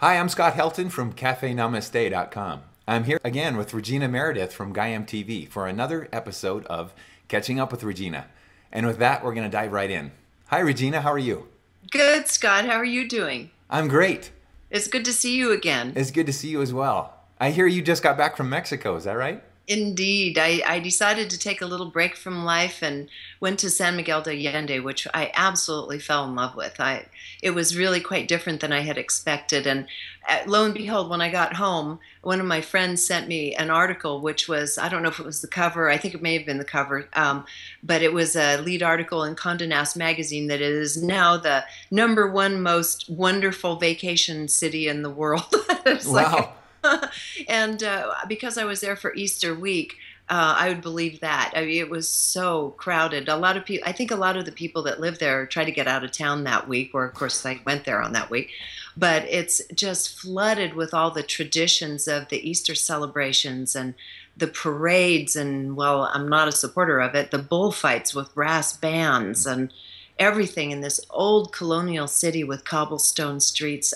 Hi, I'm Scott Helton from CafeNamaste.com. I'm here again with Regina Meredith from GuyM TV for another episode of Catching Up with Regina. And with that, we're going to dive right in. Hi, Regina. How are you? Good, Scott. How are you doing? I'm great. It's good to see you again. It's good to see you as well. I hear you just got back from Mexico. Is that right? Indeed. I decided to take a little break from life and went to San Miguel de Allende, which I absolutely fell in love with. It was really quite different than I had expected. And lo and behold, when I got home, one of my friends sent me an article, which was, I don't know if it was the cover, I think it may have been the cover, but it was a lead article in Condé Nast magazine that it is now the #1 most wonderful vacation city in the world. It's like, Wow. and because I was there for Easter week, I would believe that. I mean, it was so crowded. A lot of people, I think a lot of the people that live there try to get out of town that week, or of course I went there on that week, but it's just flooded with all the traditions of the Easter celebrations and the parades. And well, I'm not a supporter of it, the bullfights with brass bands and everything in this old colonial city with cobblestone streets.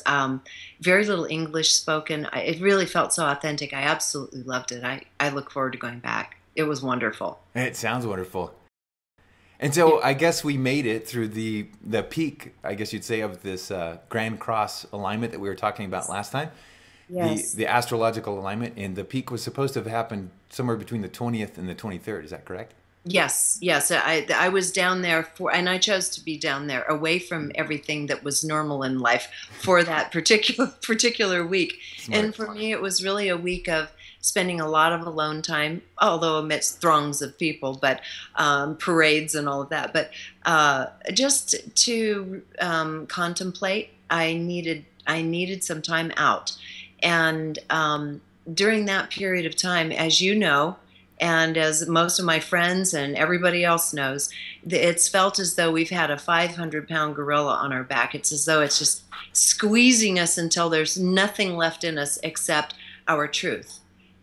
Very little English spoken. It really felt so authentic. I absolutely loved it. I look forward to going back. It was wonderful. It sounds wonderful. And so I guess we made it through the peak, I guess you'd say, of this Grand Cross alignment that we were talking about last time. The Yes. the astrological alignment, and the peak was supposed to have happened somewhere between the 20th and the 23rd. Is that correct? Yes, yes. I was down there and I chose to be down there away from everything that was normal in life for that particular week. And Smart. for me, it was really a week of spending a lot of alone time, although amidst throngs of people, but parades and all of that. But just to contemplate, I needed some time out, and during that period of time, as you know, and as most of my friends and everybody else knows, it's felt as though we've had a 500-pound gorilla on our back. It's as though it's just squeezing us until there's nothing left in us except our truth.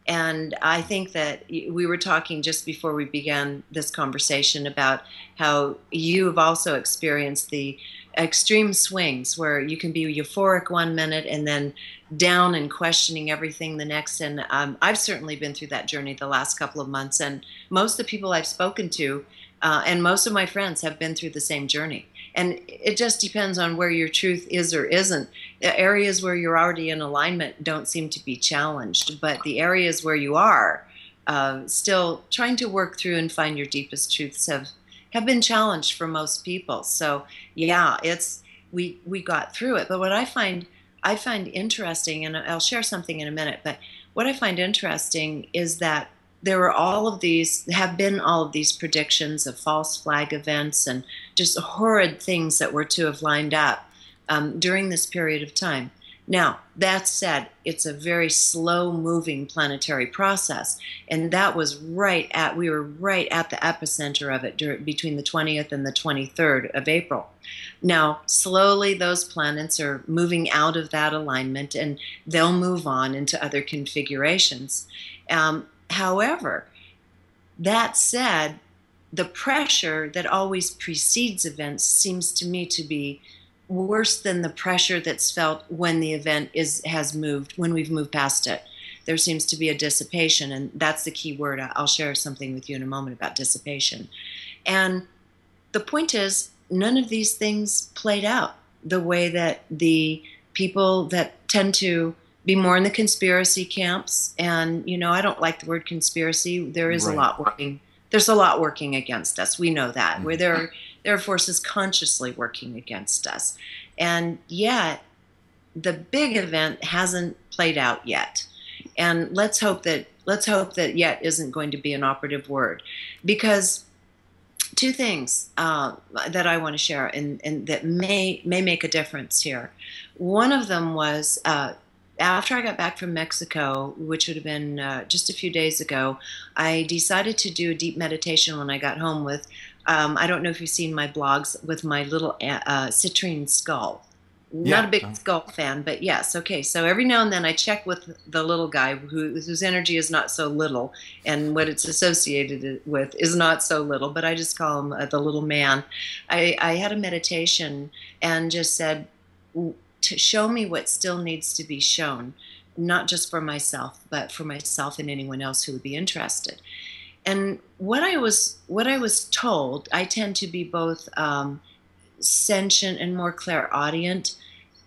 And I think that we were talking just before we began this conversation about how you have also experienced the extreme swings where you can be euphoric one minute and then down and questioning everything the next. And I've certainly been through that journey the last couple of months. And most of the people I've spoken to and most of my friends have been through the same journey. And it just depends on where your truth is or isn't. The areas where you're already in alignment don't seem to be challenged, but the areas where you are still trying to work through and find your deepest truths have been challenged for most people. So yeah, it's we got through it. But what I find interesting, and I'll share something in a minute, but what I find interesting is that have been all of these predictions of false flag events and just horrid things that were to have lined up during this period of time. Now, that said, it's a very slow moving planetary process. And we were right at the epicenter of it between the 20th and the 23rd of April. Now, slowly those planets are moving out of that alignment and they'll move on into other configurations. However, that said, the pressure that always precedes events seems to me to be worse than the pressure that's felt when the event has moved, when we've moved past it. There seems to be a dissipation, and that's the key word. I'll share something with you in a moment about dissipation. And the point is, none of these things played out the way that the people that tend to be more in the conspiracy camps, and I don't like the word conspiracy. There is a Right. lot working. There's a lot working against us. We know that. Where Mhm. there are forces consciously working against us, and yet the big event hasn't played out yet. And let's hope that yet isn't going to be an operative word, because two things that I want to share and that may make a difference here. One of them was after I got back from Mexico, which would have been just a few days ago. I decided to do a deep meditation when I got home with. I don't know if you've seen my blogs with my little citrine skull. Not Yeah. a big skull fan, but yes. Okay, so every now and then I check with the little guy whose energy is not so little, and what it's associated with is not so little, but I just call him the little man. I had a meditation and just said, to show me what still needs to be shown, not just for myself, but for myself and anyone else who would be interested. And what I was told, I tend to be both sentient and more clairaudient.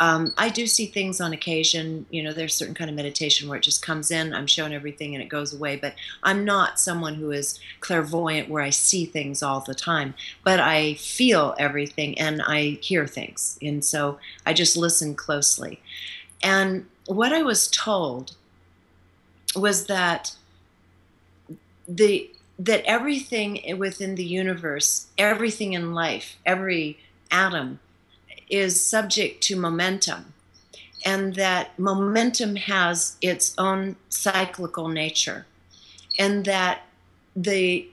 I do see things on occasion. You know, there's certain kind of meditation where it just comes in, I'm shown everything and it goes away. But I'm not someone who is clairvoyant where I see things all the time. But I feel everything and I hear things. And so I just listen closely. And what I was told was that that everything within the universe, everything in life, every atom is subject to momentum, and that momentum has its own cyclical nature, and that the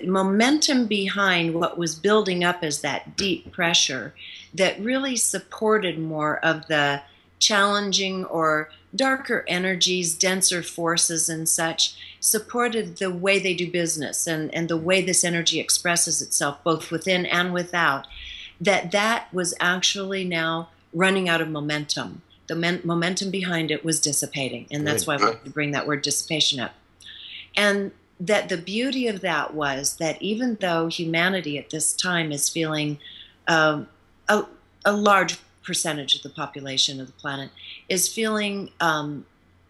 momentum behind what was building up as that deep pressure that really supported more of the challenging or darker energies, denser forces and such, supported the way they do business and the way this energy expresses itself both within and without, that was actually now running out of momentum. The momentum behind it was dissipating, and that's why I wanted to bring that word dissipation up. And that the beauty of that was that even though humanity at this time is feeling a large percentage of the population of the planet is feeling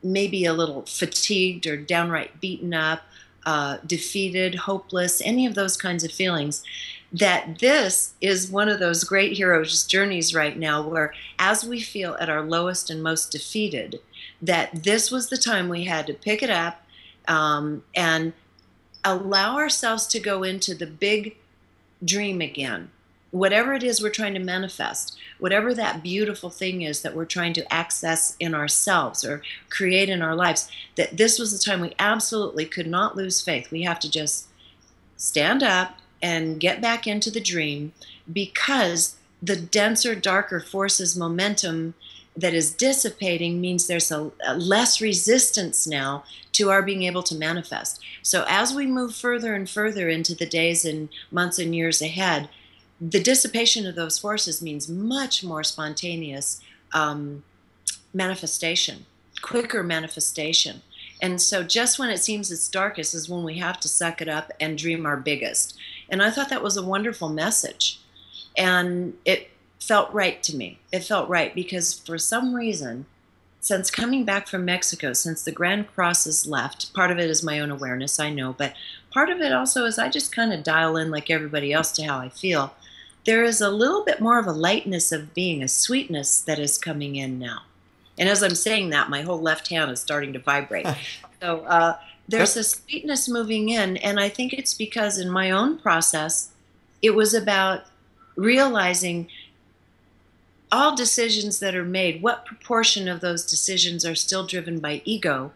maybe a little fatigued or downright beaten up, defeated, hopeless, any of those kinds of feelings, that this is one of those great heroes' journeys right now where, as we feel at our lowest and most defeated, that this was the time we had to pick it up and allow ourselves to go into the big dream again. Whatever it is we're trying to manifest, whatever that beautiful thing is that we're trying to access in ourselves or create in our lives, that this was the time we absolutely could not lose faith. We have to just stand up and get back into the dream, because the denser, darker forces momentum that is dissipating means there's a less resistance now to our being able to manifest. So as we move further and further into the days and months and years ahead, the dissipation of those forces means much more spontaneous manifestation, quicker manifestation. And so just when it seems its darkest is when we have to suck it up and dream our biggest. And I thought that was a wonderful message. And it felt right to me. It felt right because for some reason, since coming back from Mexico, since the Grand Cross is left, part of it is my own awareness, I know, but part of it also is I just kind of dial in like everybody else to how I feel. There is a little bit more of a lightness of being, a sweetness that is coming in now. And as I'm saying that, my whole left hand is starting to vibrate. So there's a sweetness moving in, and I think it's because in my own process, it was about realizing all decisions that are made, what proportion of those decisions are still driven by ego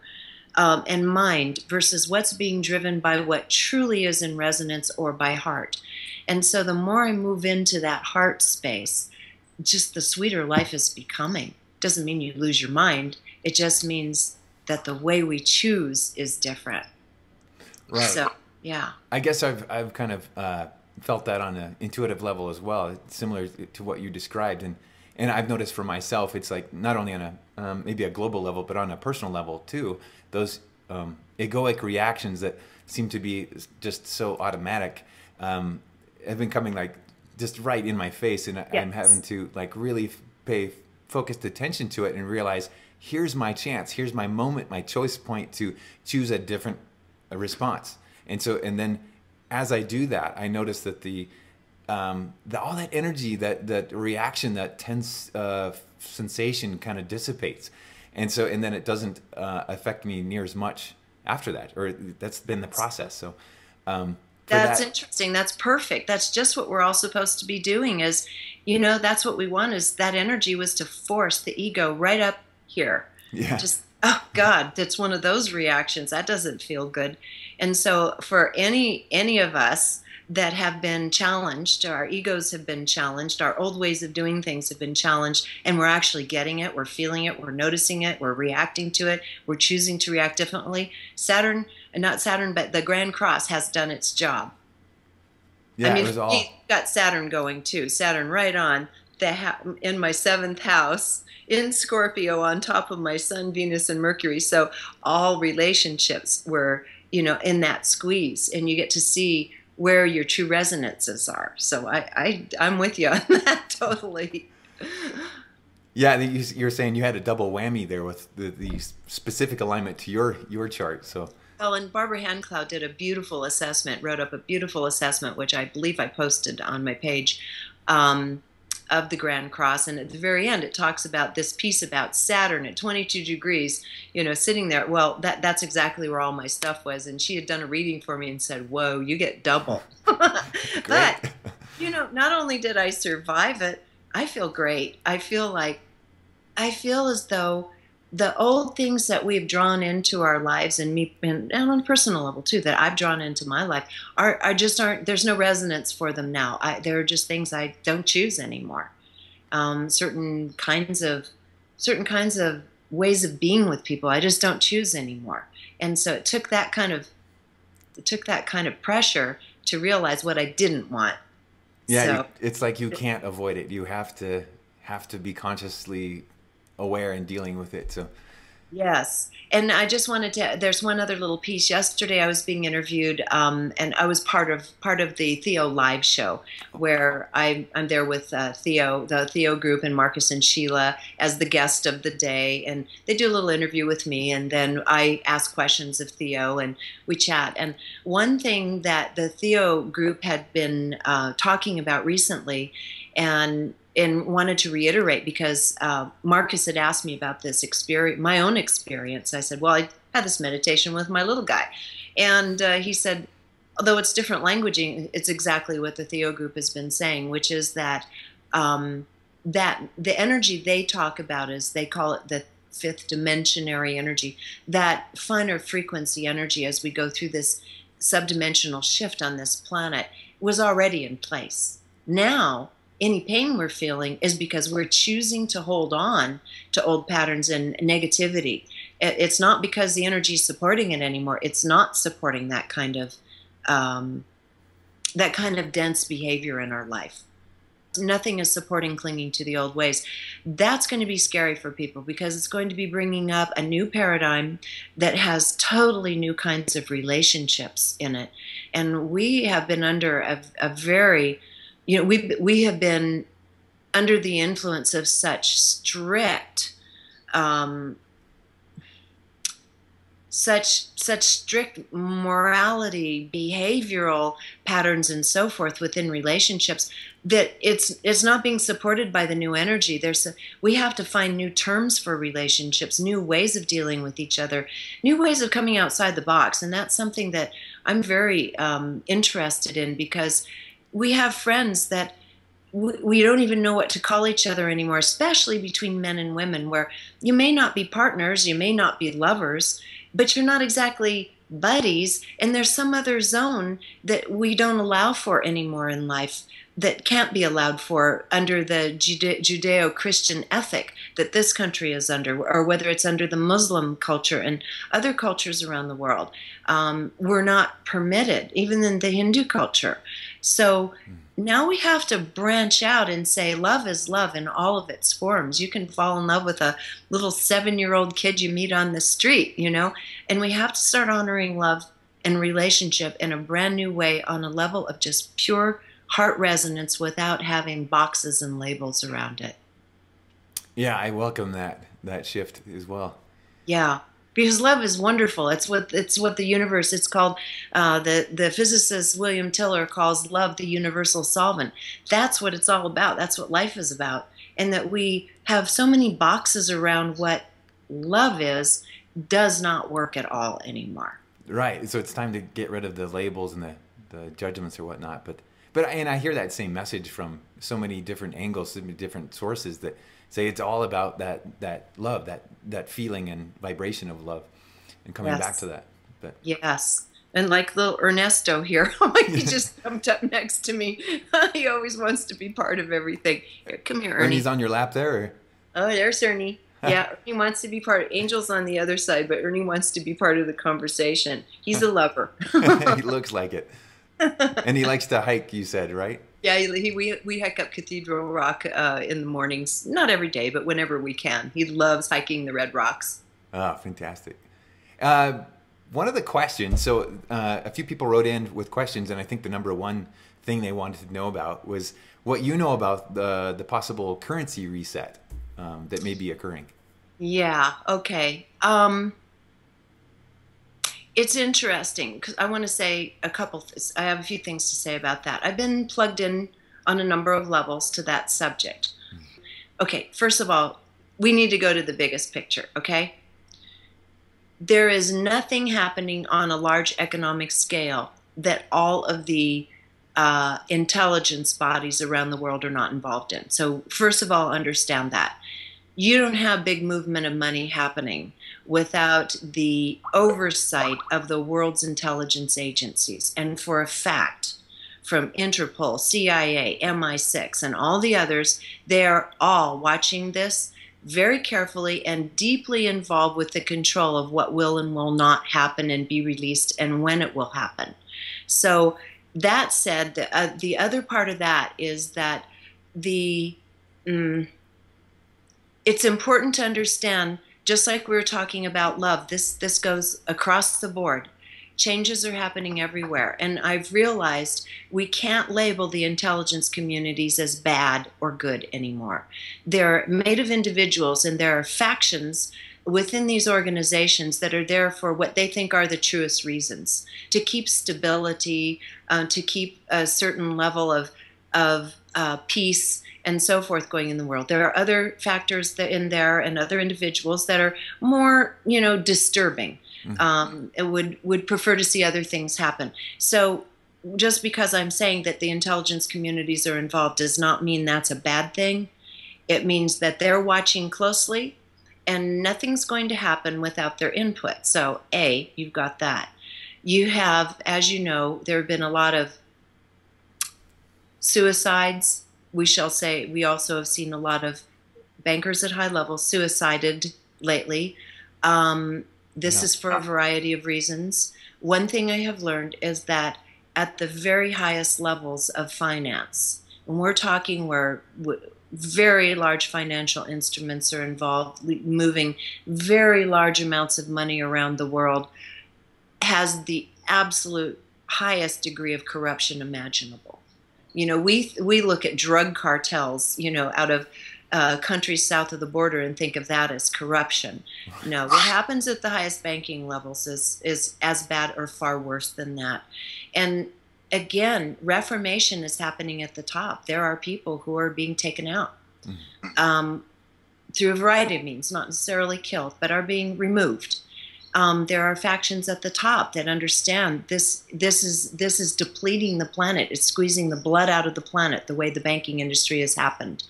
and mind versus what's being driven by what truly is in resonance or by heart. And so the more I move into that heart space, just the sweeter life is becoming. Doesn't mean you lose your mind. It just means that the way we choose is different. Right. So, yeah. I guess I've kind of felt that on an intuitive level as well, similar to what you described. And I've noticed for myself, it's like not only on a maybe a global level, but on a personal level too. Those egoic reactions that seem to be just so automatic have been coming like just right in my face, and I'm having to like really pay focused attention to it and realize here's my chance, here's my moment, my choice point to choose a different response. And then as I do that, I notice that all that energy, that reaction, that tense sensation kind of dissipates. And then it doesn't affect me near as much after that, or that's been the process. So that's interesting. That's perfect. That's just what we're all supposed to be doing is, that's what we want, is that energy was to force the ego right up here. Yeah. Just, oh God, that's one of those reactions. That doesn't feel good. And so for any of us that have been challenged, our egos have been challenged, our old ways of doing things have been challenged, and we're actually getting it, we're feeling it, we're noticing it, we're reacting to it, we're choosing to react differently. Not Saturn, but the Grand Cross has done its job. Yeah, I mean, it was all... he got Saturn going too. Saturn right on, in my seventh house in Scorpio on top of my Sun, Venus, and Mercury. So all relationships were, in that squeeze, and you get to see where your true resonances are. So I'm with you on that totally. Yeah, you're saying you had a double whammy there with the specific alignment to your chart. So. Well, and Barbara Handclough did a beautiful assessment, wrote up a beautiful assessment, which I believe I posted on my page, of the Grand Cross. And at the very end, it talks about this piece about Saturn at 22 degrees, sitting there. Well, that's exactly where all my stuff was. And she had done a reading for me and said, whoa, you get double. But, not only did I survive it, I feel great. I feel as though the old things that we've drawn into our lives, and me, and on a personal level too, that I've drawn into my life, aren't. There's no resonance for them now. They're just things I don't choose anymore. Certain kinds of ways of being with people, I just don't choose anymore. And so it took that kind of pressure to realize what I didn't want. Yeah, so, it's like you can't avoid it. You have to be consciously aware and dealing with it. So yes. And I just wanted to, there's one other little piece. Yesterday I was being interviewed, and I was part of the Theo live show, where I'm there with Theo, the Theo group, and Marcus and Sheila as the guest of the day. And they do a little interview with me, and then I ask questions of Theo and we chat. And one thing that the Theo group had been talking about recently, and wanted to reiterate, because Marcus had asked me about this experience, my own experience. I said, well, I had this meditation with my little guy. And he said, although it's different languaging, it's exactly what the Theo group has been saying, which is that that the energy they talk about is, they call it the fifth dimensionary energy, that finer frequency energy as we go through this subdimensional shift on this planet was already in place. Now, any pain we're feeling is because we're choosing to hold on to old patterns and negativity. It's not because the energy is supporting it anymore. It's not supporting that kind of dense behavior in our life. Nothing is supporting clinging to the old ways. That's going to be scary for people, because it's going to be bringing up a new paradigm that has totally new kinds of relationships in it. And we have been under a very, we have been under the influence of such strict, such strict morality, behavioral patterns, and so forth within relationships, that it's not being supported by the new energy. We have to find new terms for relationships, new ways of dealing with each other, new ways of coming outside the box, and that's something that I'm very interested in, because we have friends that we don't even know what to call each other anymore, especially between men and women, where you may not be partners, you may not be lovers, but you're not exactly buddies, and there's some other zone that we don't allow for anymore in life, that can't be allowed for under the Judeo-Christian ethic that this country is under, or whether it's under the Muslim culture and other cultures around the world. We're not permitted, even in the Hindu culture. So now we have to branch out and say love is love in all of its forms. You can fall in love with a little 7-year-old kid you meet on the street, and we have to start honoring love and relationship in a brand new way, on a level of just pure heart resonance, without having boxes and labels around it. Yeah, I welcome that shift as well. Yeah, because love is wonderful. It's what the universe. It's called the physicist William Tiller calls love the universal solvent. That's what it's all about. That's what life is about. And that we have so many boxes around what love is does not work at all anymore. Right. So it's time to get rid of the labels and the judgments or whatnot. But and I hear that same message from so many different angles, so many different sources that say it's all about that love, that feeling and vibration of love, and coming back to that. But yes, and like little Ernesto here, he just jumped up next to me. He always wants to be part of everything. Here, come here, Ernie. Ernie's on your lap there? Or? Oh, there's Ernie. Yeah, Ernie wants to be part. Angel's on the other side, but Ernie wants to be part of the conversation. He's a lover. He looks like it. And he likes to hike, you said, right? Yeah, we hike up Cathedral Rock in the mornings. Not every day, but whenever we can. He loves hiking the red rocks. Oh, fantastic. Uh, One of the questions, so a few people wrote in with questions, and I think the number one thing they wanted to know about was what you know about the possible currency reset that may be occurring. Yeah, okay. It's interesting because I want to say a couple things. I have a few things to say about that. I've been plugged in on a number of levels to that subject. Okay, first of all, we need to go to the biggest picture, okay? There is nothing happening on a large economic scale that all of the intelligence bodies around the world are not involved in. So, first of all, understand that. You don't have big movement of money happening without the oversight of the world's intelligence agencies. And for a fact, from Interpol, CIA, MI6, and all the others, they are all watching this very carefully and deeply involved with the control of what will and will not happen and be released and when it will happen. So that said, the other part of that is that the it's important to understand, just like we were talking about love, this goes across the board. Changes are happening everywhere. And I've realized we can't label the intelligence communities as bad or good anymore. They're made of individuals, and there are factions within these organizations that are there for what they think are the truest reasons, to keep stability, to keep a certain level of peace and so forth going in the world. There are other factors that in there and other individuals that are more, disturbing. It would prefer to see other things happen. So just because I'm saying that the intelligence communities are involved does not mean that's a bad thing. It means that they're watching closely, and nothing's going to happen without their input. So you've got that. You have, as you know, there have been a lot of suicides. We shall say we also have seen a lot of bankers at high levels suicided lately. This is for a variety of reasons. One thing I have learned is that at the very highest levels of finance, and we're talking where very large financial instruments are involved, moving very large amounts of money around the world, has the absolute highest degree of corruption imaginable. We look at drug cartels, out of countries south of the border and think of that as corruption. No, what happens at the highest banking levels is as bad or far worse than that. And again, reformation is happening at the top. There are people who are being taken out through a variety of means, not necessarily killed, but are being removed. There are factions at the top that understand this is depleting the planet. It's squeezing the blood out of the planet the way the banking industry has happened.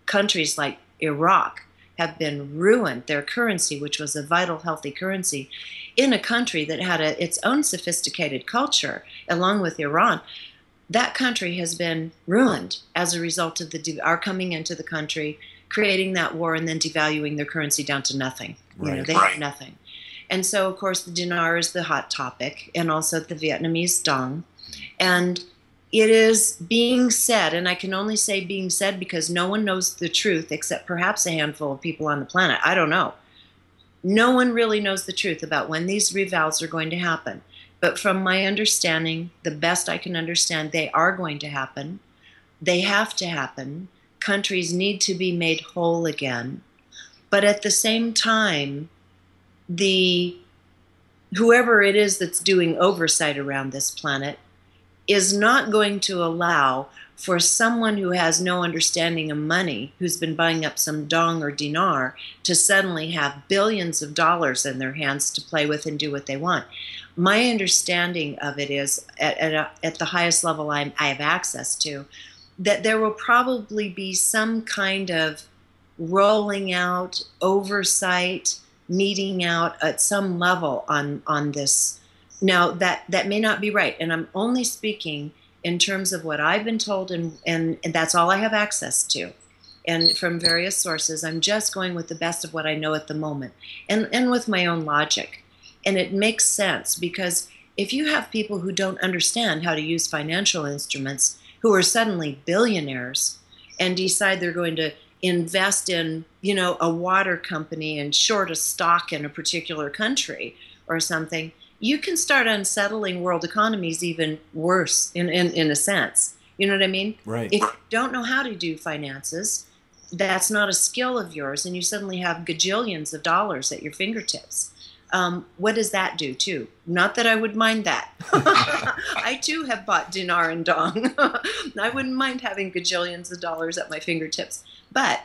Countries like Iraq have been ruined. Their currency, which was a vital, healthy currency, in a country that had its own sophisticated culture, along with Iran, that country has been ruined as a result of our coming into the country, creating that war, and then devaluing their currency down to nothing. They have nothing. And so, of course, the dinar is the hot topic, and also the Vietnamese dong. And it is being said, and I can only say being said because no one knows the truth except perhaps a handful of people on the planet. I don't know. No one really knows the truth about when these revals are going to happen. But from my understanding, the best I can understand, they are going to happen. They have to happen. Countries need to be made whole again. But at the same time, whoever it is that's doing oversight around this planet is not going to allow for someone who has no understanding of money, who's been buying up some dong or dinar, to suddenly have billions of dollars in their hands to play with and do what they want. My understanding of it is, at the highest level I have access to, that there will probably be some kind of rolling out, oversight, meeting out at some level on this. Now, that may not be right, and I'm only speaking in terms of what I've been told, and that's all I have access to, and from various sources. I'm just going with the best of what I know at the moment, and with my own logic. And it makes sense, because if you have people who don't understand how to use financial instruments, who are suddenly billionaires and decide they're going to invest in, a water company and short a stock in a particular country or something, you can start unsettling world economies even worse in a sense. You know what I mean? Right. If you don't know how to do finances, that's not a skill of yours, and you suddenly have gajillions of dollars at your fingertips. What does that do too? Not that I would mind that. I too have bought dinar and dong. I wouldn't mind having gajillions of dollars at my fingertips. But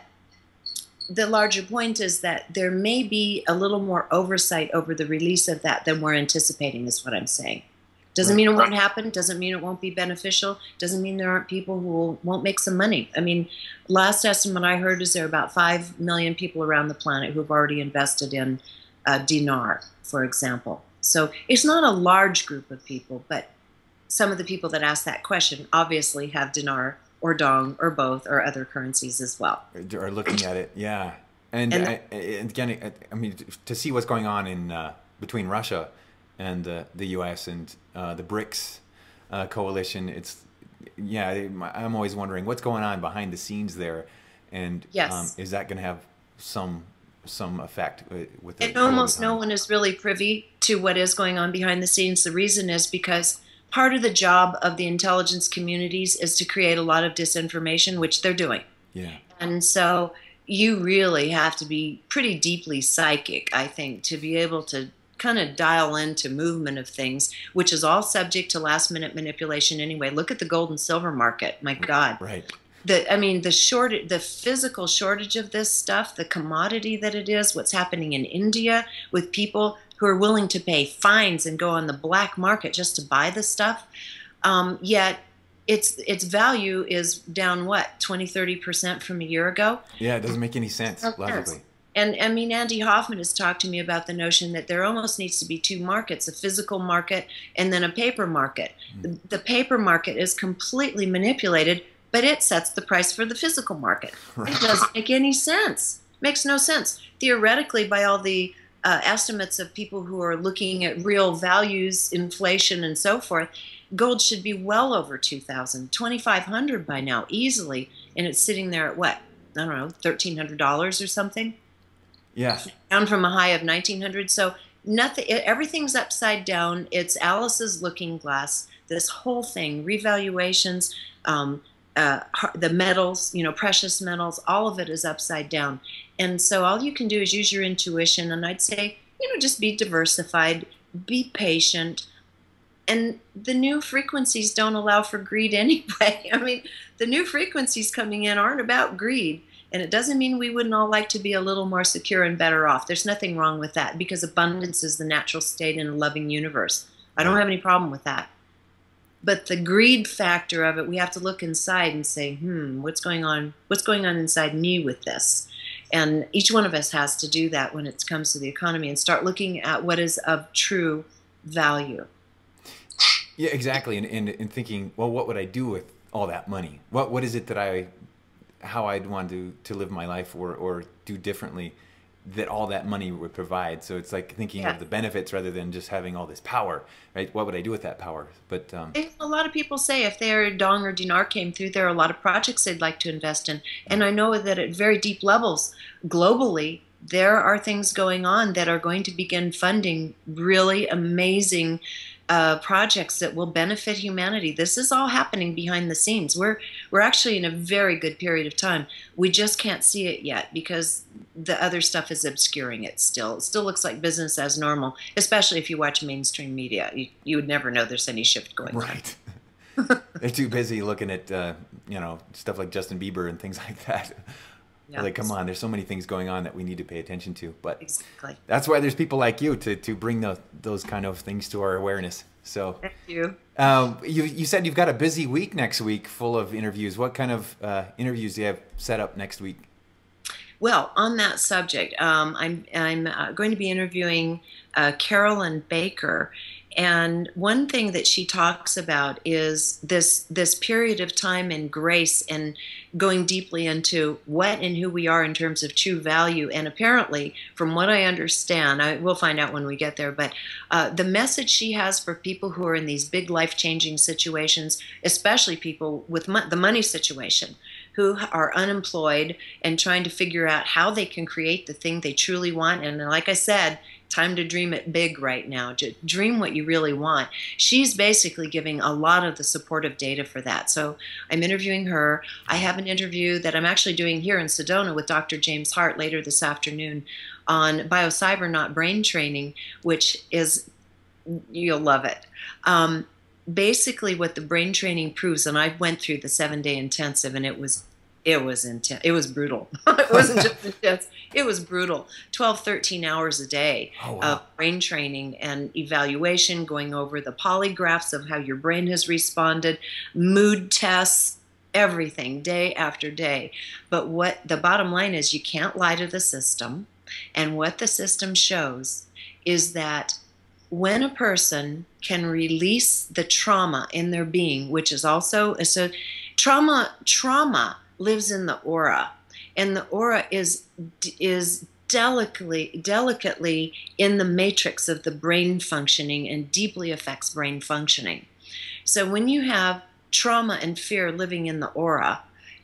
the larger point is that there may be a little more oversight over the release of that than we're anticipating, is what I'm saying. Doesn't mean it won't happen. Doesn't mean it won't be beneficial. Doesn't mean there aren't people who won't make some money. I mean, last estimate I heard is there are about 5 million people around the planet who've already invested in dinar, for example. So it's not a large group of people, but some of the people that ask that question obviously have dinar or dong or both or other currencies as well. Are looking at it, yeah. And again, I mean, to see what's going on in between Russia and the U.S. and the BRICS coalition, I'm always wondering what's going on behind the scenes there, and yes. Is that going to have some effect with the and almost no one is really privy to what is going on behind the scenes. The reason is because part of the job of the intelligence communities is to create a lot of disinformation, which they're doing. Yeah. And so you really have to be pretty deeply psychic, I think, to be able to kind of dial into movement of things, which is all subject to last minute manipulation anyway. Look at the gold and silver market. My God. Right. The physical shortage of this stuff, the commodity that it is, what's happening in India with people who are willing to pay fines and go on the black market just to buy the stuff. Yet its value is down, 20-30% from a year ago? Yeah, it doesn't make any sense logically. And I mean, Andy Hoffman has talked to me about the notion that there almost needs to be two markets, a physical market and then a paper market. The paper market is completely manipulated, but it sets the price for the physical market. Right. It doesn't make any sense. Makes no sense. Theoretically, by all the estimates of people who are looking at real values, inflation, and so forth, gold should be well over 2,000, 2,500 by now, easily. And it's sitting there at what? I don't know, $1,300 or something? Yeah. Down from a high of 1,900. So nothing, everything's upside down. It's Alice's looking glass. This whole thing, revaluations, the metals, precious metals, all of it is upside down. And so all you can do is use your intuition. And I'd say, just be diversified, be patient. And the new frequencies don't allow for greed anyway. I mean, the new frequencies coming in aren't about greed. And it doesn't mean we wouldn't all like to be a little more secure and better off. There's nothing wrong with that, because abundance is the natural state in a loving universe. I don't have any problem with that. But the greed factor of it, we have to look inside and say, what's going on? What's going on inside me with this? And each one of us has to do that when it comes to the economy, and start looking at what is of true value. Yeah, exactly. And thinking, well, what would I do with all that money? What is it that how I'd want to live my life or do differently that all that money would provide? So it's like thinking of the benefits rather than just having all this power, right? What would I do with that power? But a lot of people say if their dong or dinar came through, there are a lot of projects they'd like to invest in. And I know that at very deep levels, globally, there are things going on that are going to begin funding really amazing projects that will benefit humanity. This is all happening behind the scenes. We're actually in a very good period of time. We just can't see it yet because the other stuff is obscuring it still. It still looks like business as normal, especially if you watch mainstream media. You would never know there's any shift going on. Right. They're too busy looking at stuff like Justin Bieber and things like that. Yeah. Like, come on, there's so many things going on that we need to pay attention to. But exactly. That's why there's people like you to bring those kind of things to our awareness. So thank you. You said you've got a busy week next week full of interviews. What kind of interviews do you have set up next week? Well, on that subject, I'm going to be interviewing Carolyn Baker, And one thing that she talks about is this period of time and grace and going deeply into what and who we are in terms of true value. And apparently, from what I understand, we'll find out when we get there, but the message she has for people who are in these big life-changing situations, especially people with the money situation, who are unemployed and trying to figure out how they can create the thing they truly want. And like I said, time to dream it big right now. Just dream what you really want. She's basically giving a lot of the supportive data for that. So I'm interviewing her. I have an interview that I'm actually doing here in Sedona with Dr. James Hart later this afternoon on biocybernaut brain training, which is, you'll love it. Basically what the brain training proves, and I went through the 7-day intensive, and it was intense. It was brutal. It wasn't just intense. It was brutal. 12, 13 hours a day of brain training and evaluation, going over the polygraphs of how your brain has responded, mood tests, everything, day after day. But what the bottom line is, you can't lie to the system. And what the system shows is that when a person can release the trauma in their being, which is also trauma lives in the aura, and the aura is delicately in the matrix of the brain functioning and deeply affects brain functioning. So when you have trauma and fear living in the aura,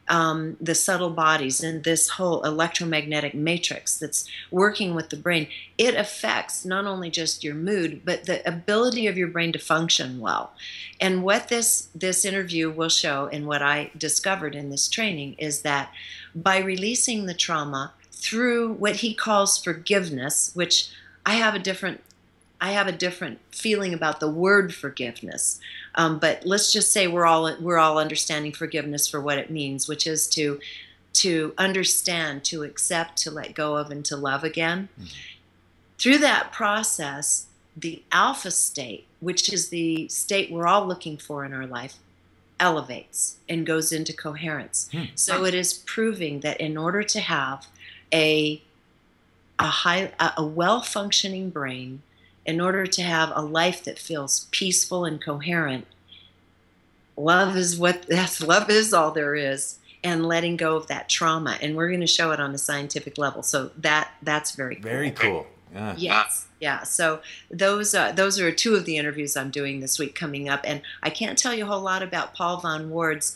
the subtle bodies and this whole electromagnetic matrix that's working with the brain, it affects not only just your mood, but the ability of your brain to function well. And what this interview will show, and what I discovered in this training, is that by releasing the trauma through what he calls forgiveness, which I have a different feeling about the word forgiveness. But let's just say we're all understanding forgiveness for what it means, which is to understand, to accept, to let go of, and to love again. Mm-hmm. Through that process, the alpha state, which is the state we're all looking for in our life, elevates and goes into coherence. Mm-hmm. So it is proving that in order to have a well-functioning brain, in order to have a life that feels peaceful and coherent, love is all there is, and letting go of that trauma. And we're going to show it on a scientific level. So that's very cool. Very cool. Yeah. Yes. Yeah. So those are two of the interviews I'm doing this week coming up. And I can't tell you a whole lot about Paul Von Ward's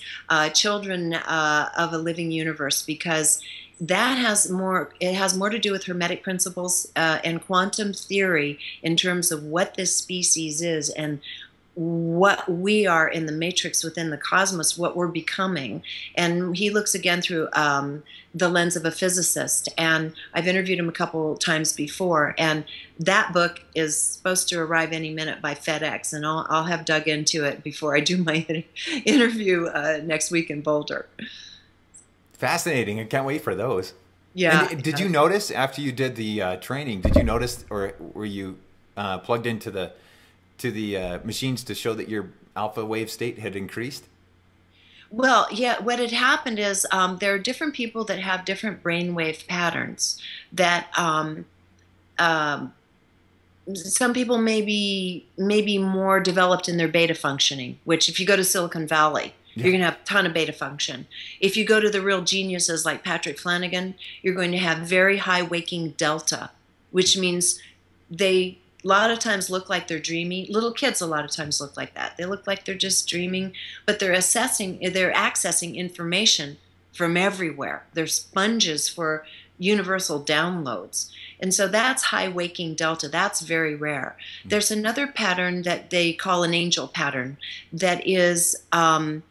Children of a Living Universe, because that has more to do with hermetic principles and quantum theory in terms of what this species is and what we are in the matrix within the cosmos, what we're becoming. And he looks again through the lens of a physicist. And I've interviewed him a couple times before. And that book is supposed to arrive any minute by FedEx. And I'll have dug into it before I do my interview next week in Boulder. Fascinating. I can't wait for those. Yeah. And did you notice after you did the training, did you notice, or were you plugged into the machines to show that your alpha wave state had increased? Well, yeah, what had happened is there are different people that have different brainwave patterns that some people may be more developed in their beta functioning, which if you go to Silicon Valley, you're going to have a ton of beta function. If you go to the real geniuses like Patrick Flanagan, you're going to have very high waking delta, which means they a lot of times look like they're dreamy. Little kids a lot of times look like that. They look like they're just dreaming, but they're accessing information from everywhere. They're sponges for universal downloads. And so that's high waking delta. That's very rare. There's another pattern that they call an angel pattern that is an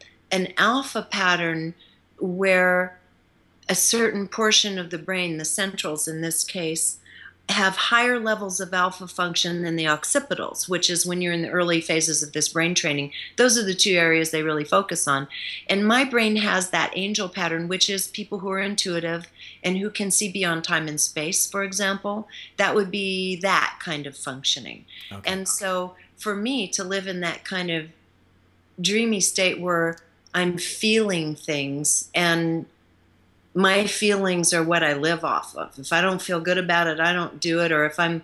alpha pattern where a certain portion of the brain, the centrals in this case, have higher levels of alpha function than the occipitals, which is when you're in the early phases of this brain training. Those are the two areas they really focus on. And my brain has that angel pattern, which is people who are intuitive and who can see beyond time and space, for example. That would be that kind of functioning. Okay. And so for me to live in that kind of dreamy state where I'm feeling things, and my feelings are what I live off of. If I don't feel good about it, I don't do it. Or if I'm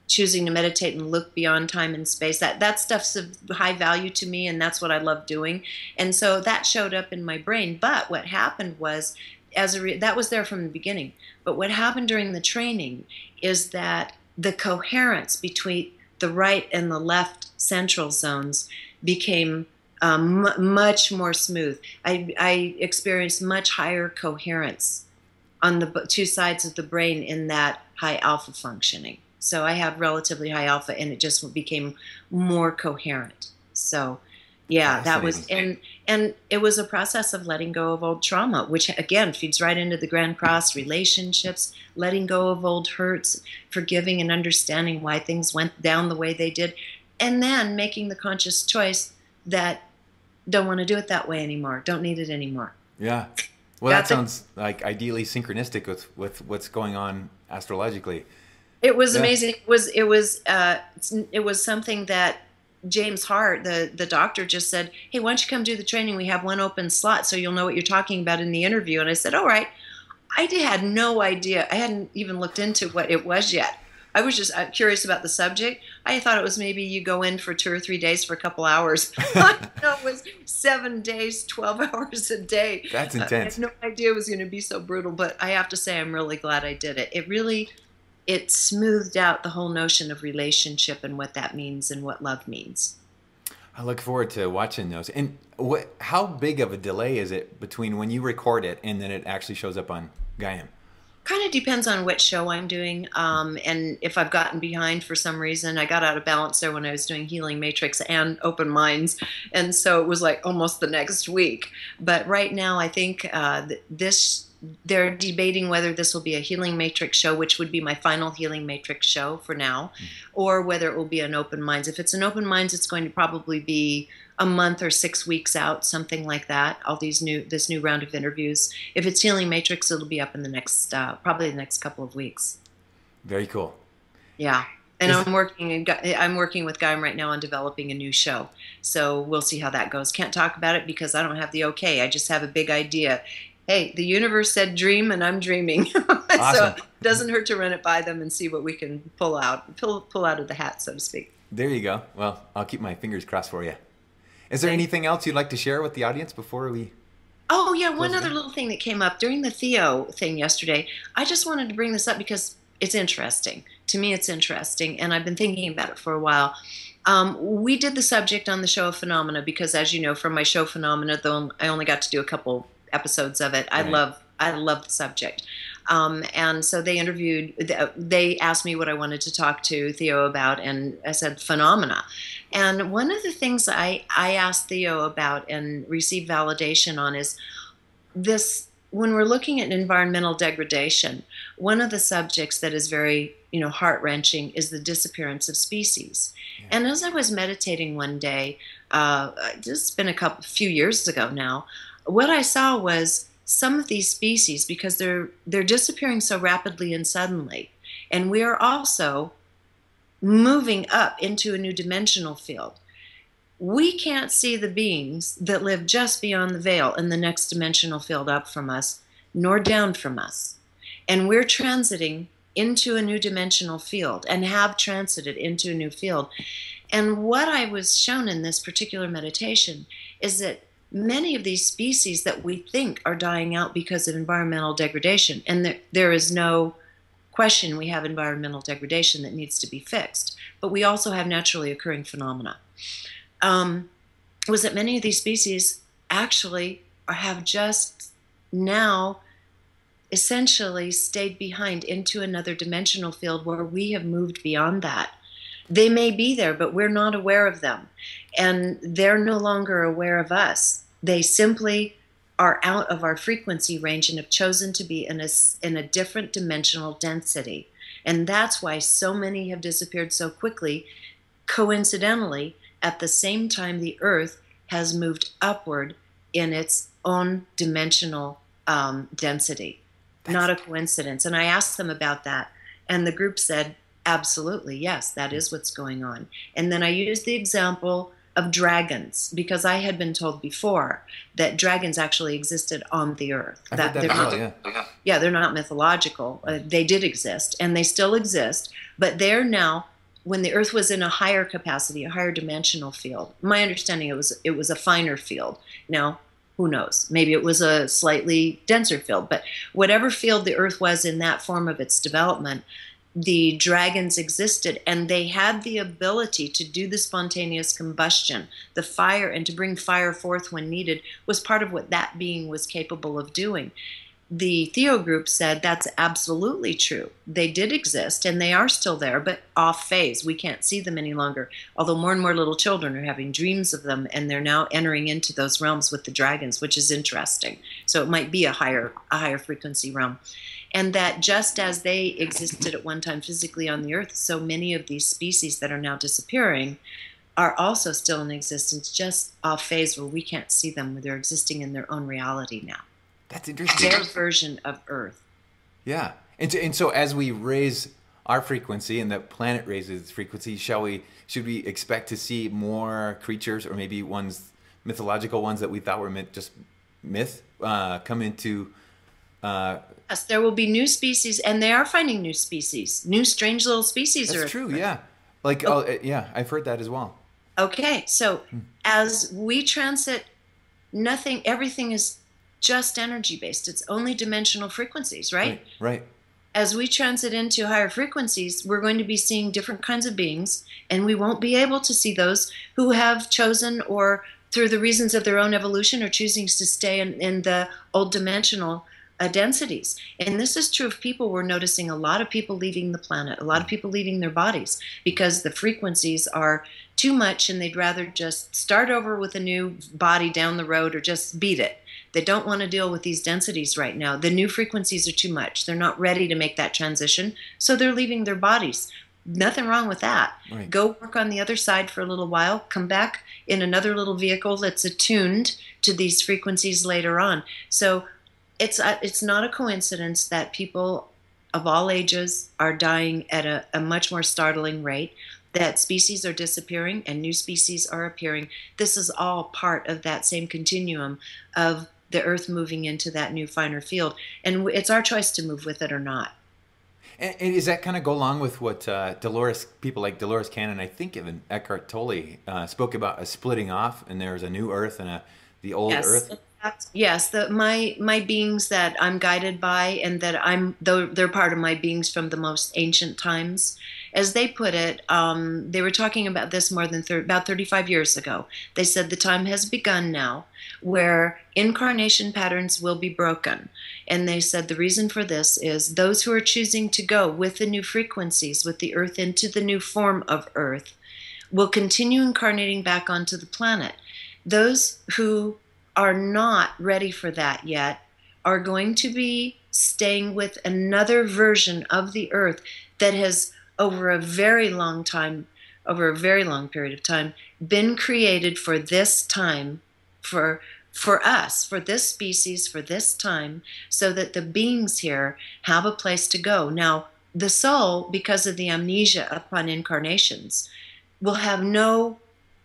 choosing to meditate and look beyond time and space. That stuff's of high value to me, and that's what I love doing. And so that showed up in my brain. But what happened was, that was there from the beginning. But what happened during the training is that the coherence between the right and the left central zones became much more smooth. I experienced much higher coherence on the two sides of the brain in that high alpha functioning. So I have relatively high alpha, and it just became more coherent. So yeah, that was, and it was a process of letting go of old trauma, which again feeds right into the Grand Cross: relationships, letting go of old hurts, forgiving and understanding why things went down the way they did, and then making the conscious choice that don't want to do it that way anymore, don't need it anymore. Yeah. Well, that sounds like ideally synchronistic with what's going on astrologically. It was amazing. It was something that James Hart, the doctor, just said, "Hey, why don't you come do the training? We have one open slot, so you'll know what you're talking about in the interview." And I said, "All right." I had no idea. I hadn't even looked into what it was yet. I was just curious about the subject. I thought it was maybe you go in for 2 or 3 days for a couple hours. It was 7 days, 12 hours a day. That's intense. I had no idea it was going to be so brutal, but I have to say I'm really glad I did it. It smoothed out the whole notion of relationship and what that means and what love means. I look forward to watching those. And how big of a delay is it between when you record it and then it actually shows up on Gaiam? Kind of depends on which show I'm doing, and if I've gotten behind for some reason. I got out of balance there when I was doing Healing Matrix and Open Minds, and so it was like almost the next week. But right now, I think they're debating whether this will be a Healing Matrix show, which would be my final Healing Matrix show for now, or whether it will be an Open Minds. If it's an Open Minds, it's going to probably be a month or 6 weeks out, something like that. This new round of interviews. If it's Healing Matrix, it'll be up in the next probably the next couple of weeks. Very cool. Yeah, and I'm working with Guy right now on developing a new show. So we'll see how that goes. Can't talk about it because I don't have the okay. I just have a big idea. Hey, the universe said dream, and I'm dreaming. Awesome. So it doesn't hurt to run it by them and see what we can pull out of the hat, so to speak. There you go. Well, I'll keep my fingers crossed for you. Is there anything else you'd like to share with the audience before we... Oh, yeah, one other little thing that came up during the Theo thing yesterday. I just wanted to bring this up because it's interesting. To me, it's interesting, and I've been thinking about it for a while. We did the subject on the show of Phenomena because, as you know, from my show Phenomena, though I only got to do a couple episodes of it, right. I love the subject. And so they asked me what I wanted to talk to Theo about, and I said phenomena. And one of the things I asked Theo about and received validation on is this: when we're looking at environmental degradation, one of the subjects that is very, heart-wrenching is the disappearance of species. Yeah. And as I was meditating one day, this has been a few years ago now, what I saw was some of these species, because they're disappearing so rapidly and suddenly, and we are also moving up into a new dimensional field. We can't see the beings that live just beyond the veil in the next dimensional field up from us, nor down from us. And we're transiting into a new dimensional field and have transited into a new field. And what I was shown in this particular meditation is that many of these species that we think are dying out because of environmental degradation, and there is no question we have environmental degradation that needs to be fixed, but we also have naturally occurring phenomena, was that many of these species actually have just now essentially stayed behind into another dimensional field where we have moved beyond that. They may be there, but we're not aware of them, and they're no longer aware of us. They simply are out of our frequency range and have chosen to be in a different dimensional density. And that's why so many have disappeared so quickly, coincidentally, at the same time the Earth has moved upward in its own dimensional density. Not a coincidence. And I asked them about that, and the group said, absolutely, yes, that is what's going on. And then I used the example of dragons, because I had been told before that dragons actually existed on the Earth. They're not mythological. They did exist, and they still exist, but they're now when the Earth was in a higher capacity, a higher dimensional field. My understanding, it was a finer field. Now, who knows? Maybe it was a slightly denser field, but whatever field the Earth was in that form of its development, the dragons existed, and they had the ability to do the spontaneous combustion, the fire, and to bring fire forth when needed was part of what that being was capable of doing. The Theo group said that's absolutely true. They did exist, and they are still there, but off phase. We can't see them any longer, although more and more little children are having dreams of them, and they're now entering into those realms with the dragons, which is interesting. So it might be a higher frequency realm. And that just as they existed at one time physically on the Earth, so many of these species that are now disappearing are also still in existence, just off phase where we can't see them, where they're existing in their own reality now. That's interesting. Their version of Earth. Yeah. And so as we raise our frequency and the planet raises its frequency, should we expect to see more creatures, or maybe ones, mythological ones that we thought were just myth, come into... Yes, there will be new species, and they are finding new species. New strange little species. That's true, yeah. Like, yeah, I've heard that as well. Okay, so as we transit, everything is just energy-based. It's only dimensional frequencies, right? Right. As we transit into higher frequencies, we're going to be seeing different kinds of beings, and we won't be able to see those who have chosen, or through the reasons of their own evolution, are choosing to stay in the old dimensional densities. And this is true of people. We're noticing a lot of people leaving the planet, a lot of people leaving their bodies, because the frequencies are too much, and they'd rather just start over with a new body down the road, or just beat it. They don't want to deal with these densities right now. The new frequencies are too much. They're not ready to make that transition, so they're leaving their bodies. Nothing wrong with that. Right. Go work on the other side for a little while, come back in another little vehicle that's attuned to these frequencies later on. So it's not a coincidence that people of all ages are dying at a much more startling rate, that species are disappearing and new species are appearing. This is all part of that same continuum of the Earth moving into that new finer field. And it's our choice to move with it or not. And does that kind of go along with what people like Dolores Cannon, I think even Eckhart Tolle, spoke about, a splitting off, and there's a new Earth and the old Earth? Yes, my beings that I'm guided by, and that they're part of my beings from the most ancient times. As they put it, they were talking about this more than about 35 years ago. They said the time has begun now where incarnation patterns will be broken. And they said the reason for this is those who are choosing to go with the new frequencies, with the Earth into the new form of Earth, will continue incarnating back onto the planet. Those who are not ready for that yet are going to be staying with another version of the Earth that has, over a very long period of time, been created for this time, for us, for this species, for this time, so that the beings here have a place to go. Now, the soul, because of the amnesia upon incarnations, will have no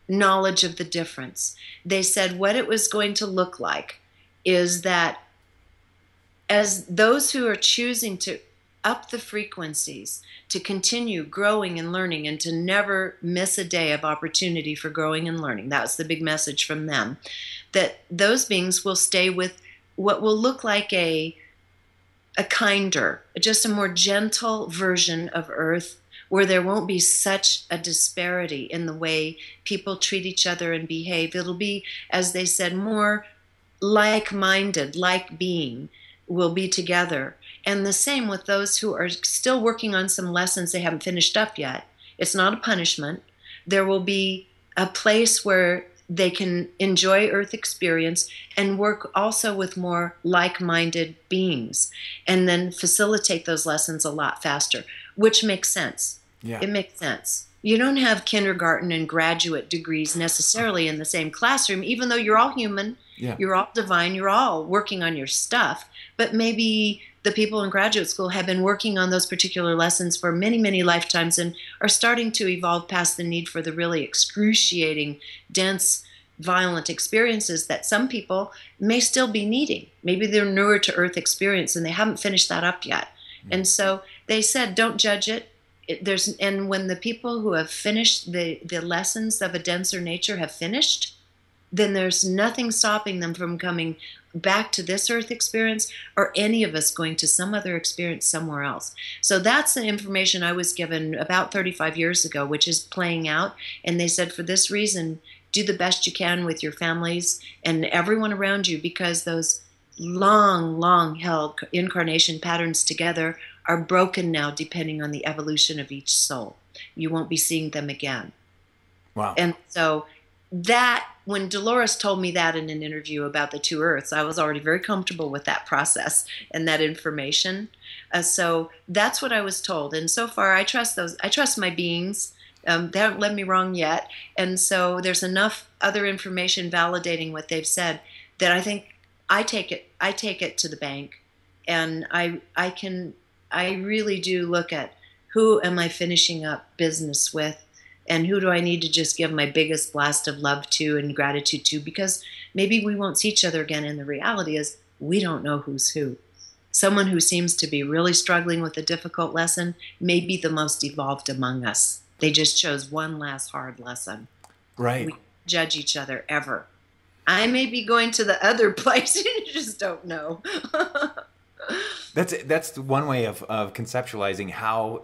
knowledge of the difference. They said what it was going to look like is that as those who are choosing to up the frequencies, to continue growing and learning, and to never miss a day of opportunity for growing and learning, that was the big message from them, that those beings will stay with what will look like a kinder, just a more gentle version of Earth, where there won't be such a disparity in the way people treat each other and behave. It'll be, as they said, more like-minded, like being will be together. And the same with those who are still working on some lessons they haven't finished up yet. It's not a punishment. There will be a place where they can enjoy Earth experience and work also with more like-minded beings, and then facilitate those lessons a lot faster, which makes sense. Yeah. It makes sense. You don't have kindergarten and graduate degrees necessarily in the same classroom, even though you're all human, you're all divine, you're all working on your stuff, but maybe the people in graduate school have been working on those particular lessons for many, many lifetimes and are starting to evolve past the need for the really excruciating, dense, violent experiences that some people may still be needing. Maybe they're newer to Earth experience and they haven't finished that up yet. And so they said, don't judge it. and when the people who have finished the lessons of a denser nature have finished, then there's nothing stopping them from coming back to this earth experience, or any of us going to some other experience somewhere else. So that's the information I was given about 35 years ago, which is playing out. And they said, for this reason, do the best you can with your families and everyone around you, because those long held incarnation patterns together are broken now, depending on the evolution of each soul. You won't be seeing them again. Wow. And so that, when Dolores told me that in an interview about the two earths, I was already very comfortable with that process and that information. So that's what I was told. And so far, I trust my beings. They haven't led me wrong yet. And so there's enough other information validating what they've said that I think I take it to the bank. And I really do look at, who am I finishing up business with? And who do I need to just give my biggest blast of love to and gratitude to? Because maybe we won't see each other again. And the reality is, we don't know who's who. Someone who seems to be really struggling with a difficult lesson may be the most evolved among us. They just chose one last hard lesson. Right. We judge each other ever. I may be going to the other place. You just don't know. That's one way of conceptualizing how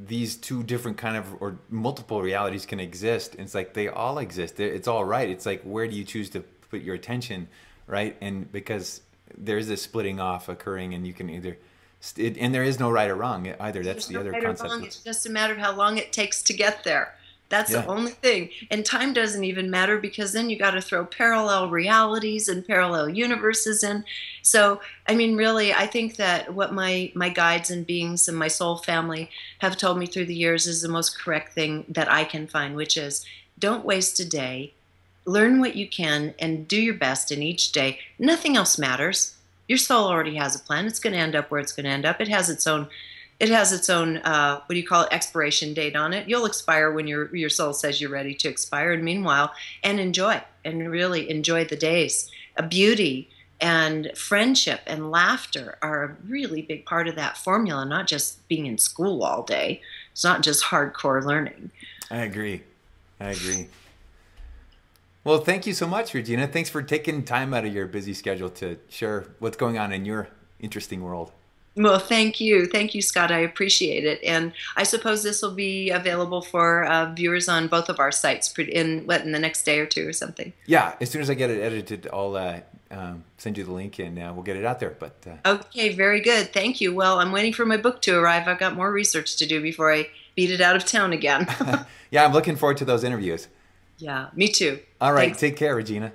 these two different kind of, or multiple realities can exist. It's like they all exist. It's all right. It's like, where do you choose to put your attention, right? And because there's this splitting off occurring, and you can either, and there is no right or wrong either. That's the other concept. It's just a matter of how long it takes to get there. That's the only thing. And time doesn't even matter, because then you got to throw parallel realities and parallel universes in. So, I mean, really, I think that what my guides and beings and my soul family have told me through the years is the most correct thing that I can find, which is, don't waste a day. Learn what you can and do your best in each day. Nothing else matters. Your soul already has a plan. It's going to end up where it's going to end up. It has its own what do you call it, expiration date on it. You'll expire when your soul says you're ready to expire. And meanwhile, really enjoy the days. Beauty and friendship and laughter are a really big part of that formula, not just being in school all day. It's not just hardcore learning. I agree. Well, thank you so much, Regina. Thanks for taking time out of your busy schedule to share what's going on in your interesting world. Well, thank you. Thank you, Scott. I appreciate it. And I suppose this will be available for viewers on both of our sites in the next day or two or something. Yeah, as soon as I get it edited, I'll send you the link, and we'll get it out there. But okay, very good. Thank you. Well, I'm waiting for my book to arrive. I've got more research to do before I beat it out of town again. Yeah, I'm looking forward to those interviews. Yeah, me too. All right, Thanks. Take care, Regina.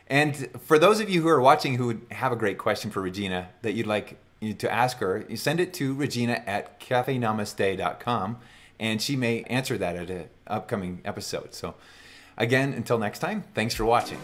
And for those of you who are watching who have a great question for Regina that you'd like to ask her, you send it to regina@cafenamaste.com, and she may answer that at an upcoming episode. So again, until next time, thanks for watching.